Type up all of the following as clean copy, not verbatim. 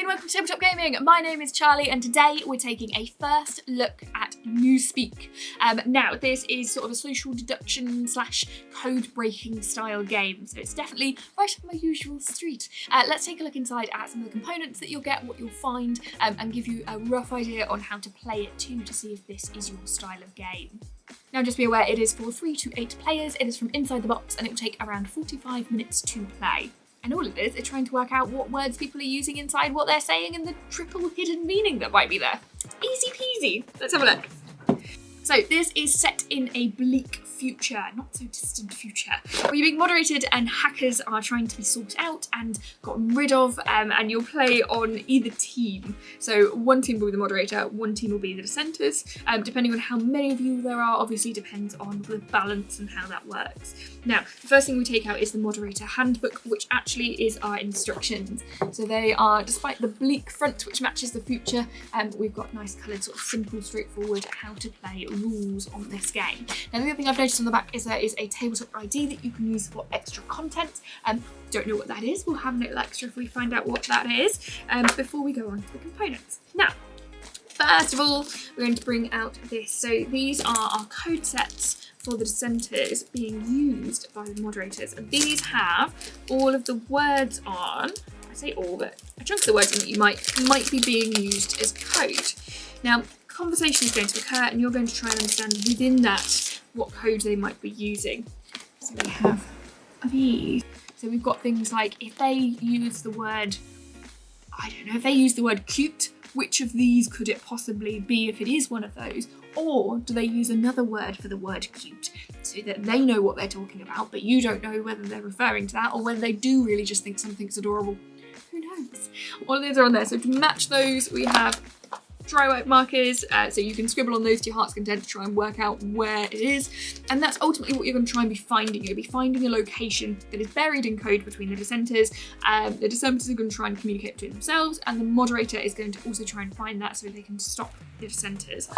and welcome to Tabletop Gaming. My name is Charlie and today we're taking a first look at Newspeak. Now this is sort of a social deduction / code breaking style game, so it's definitely right up my usual street. Let's take a look inside at some of the components that you'll get, what you'll find, and give you a rough idea on how to play it too, to see if this is your style of game. Now just be aware it is for 3 to 8 players, it is from inside the box and it will take around 45 minutes to play. And all it is trying to work out what words people are using inside what they're saying and the triple hidden meaning that might be there. Easy peasy. Let's have a look. So this is set in a bleak future, not so distant future, where you're being moderated and hackers are trying to be sorted out and gotten rid of, and you'll play on either team. So one team will be the moderator, one team will be the Dissenters, depending on how many of you there are, obviously depends on the balance and how that works. Now, the first thing we take out is the Moderator Handbook, which actually is our instructions. So they are, despite the bleak front, which matches the future, we've got nice coloured, sort of simple, straightforward, how to play rules on this game. Now, the other thing I've noticed on the back is there is a tabletop ID that you can use for extra content. Don't know what that is. We'll have a little extra if we find out what that is before we go on to the components. Now, first of all, we're going to bring out this. So these are our code sets for the Dissenters being used by the moderators. And these have all of the words on, I say all, but a chunk of the words in that you might be being used as code. Now, conversation is going to occur and you're going to try and understand within that what code they might be using. So we have these. So we've got things like if they use the word, I don't know, if they use the word cute, which of these could it possibly be if it is one of those? Or do they use another word for the word cute so that they know what they're talking about, but you don't know whether they're referring to that or whether they do really just think something's adorable? Who knows? All of these are on there. So to match those, we have dry white markers, so you can scribble on those to your heart's content to try and work out where it is. And that's ultimately what you're going to try and be finding. You'll be finding a location that is buried in code between the Dissenters. The Dissenters are going to try and communicate between themselves, and the moderator is going to also try and find that so they can stop the Dissenters.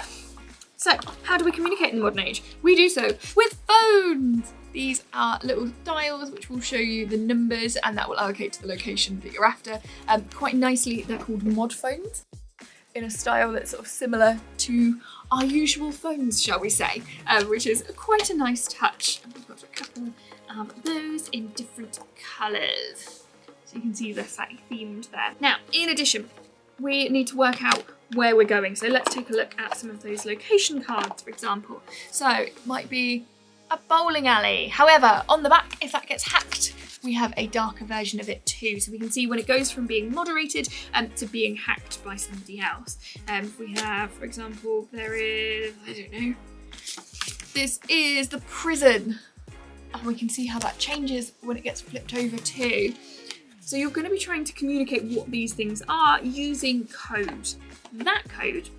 So, how do we communicate in the modern age? We do so with phones! These are little dials which will show you the numbers and that will allocate to the location that you're after. Quite nicely, they're called mod phones, in a style that's sort of similar to our usual phones, shall we say, which is quite a nice touch. And we've got a couple of those in different colours. So you can see they're slightly themed there. Now, in addition, we need to work out where we're going. So let's take a look at some of those location cards, for example. So it might be a bowling alley. However, on the back, if that gets hacked, we have a darker version of it too. So we can see when it goes from being moderated to being hacked by somebody else. We have, for example, there is, I don't know, this is the prison. And we can see how that changes when it gets flipped over too. So you're going to be trying to communicate what these things are using code. That code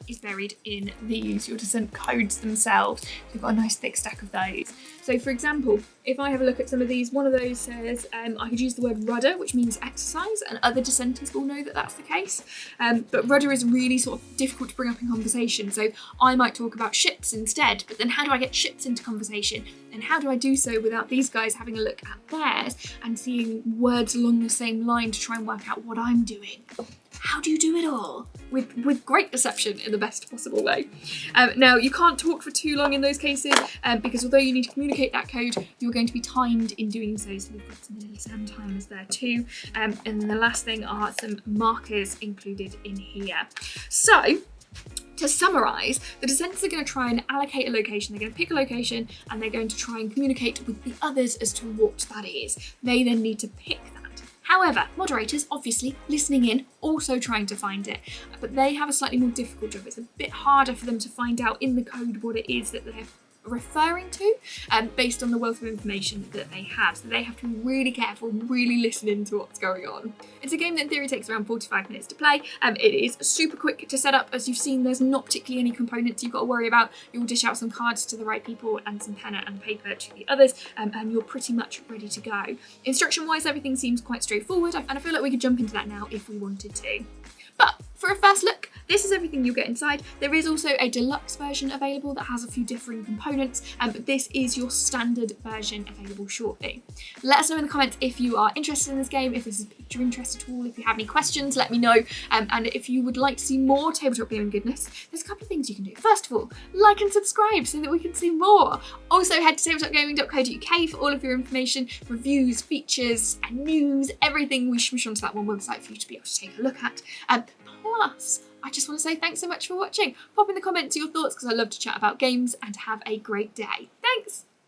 is buried in these, your Dissent codes themselves. We've got a nice thick stack of those. So for example, if I have a look at some of these, one of those says I could use the word rudder, which means exercise, and other Dissenters will know that that's the case. But rudder is really sort of difficult to bring up in conversation. So I might talk about ships instead, but then how do I get ships into conversation? And how do I do so without these guys having a look at theirs and seeing words along the same line to try and work out what I'm doing? How do you do it all? With great deception in the best possible way. Now, you can't talk for too long in those cases because although you need to communicate that code, you're going to be timed in doing so. So we've got some little sound timers there too. And then the last thing are some markers included in here. So, to summarise, the Dissenters are going to try and allocate a location. They're going to pick a location and they're going to try and communicate with the others as to what that is. They then need to pick that. However, moderators, obviously, listening in, also trying to find it, but they have a slightly more difficult job. It's a bit harder for them to find out in the code what it is that they're referring to, based on the wealth of information that they have. So they have to be really careful, really listen into what's going on. It's a game that in theory takes around 45 minutes to play. It is super quick to set up. As you've seen, there's not particularly any components you've got to worry about. You'll dish out some cards to the right people and some pen and paper to the others, and you're pretty much ready to go. Instruction-wise, everything seems quite straightforward, and I feel like we could jump into that now if we wanted to. But for a first look, this is everything you'll get inside. There is also a deluxe version available that has a few differing components, but this is your standard version available shortly. Let us know in the comments if you are interested in this game, if this has piqued your interest at all. If you have any questions, let me know. And if you would like to see more tabletop gaming goodness, there's a couple of things you can do. First of all, like and subscribe so that we can see more. Also head to tabletopgaming.co.uk for all of your information, reviews, features, and news, everything we smush onto that one website for you to be able to take a look at. Plus, I just want to say thanks so much for watching. Pop in the comments your thoughts because I love to chat about games, and have a great day.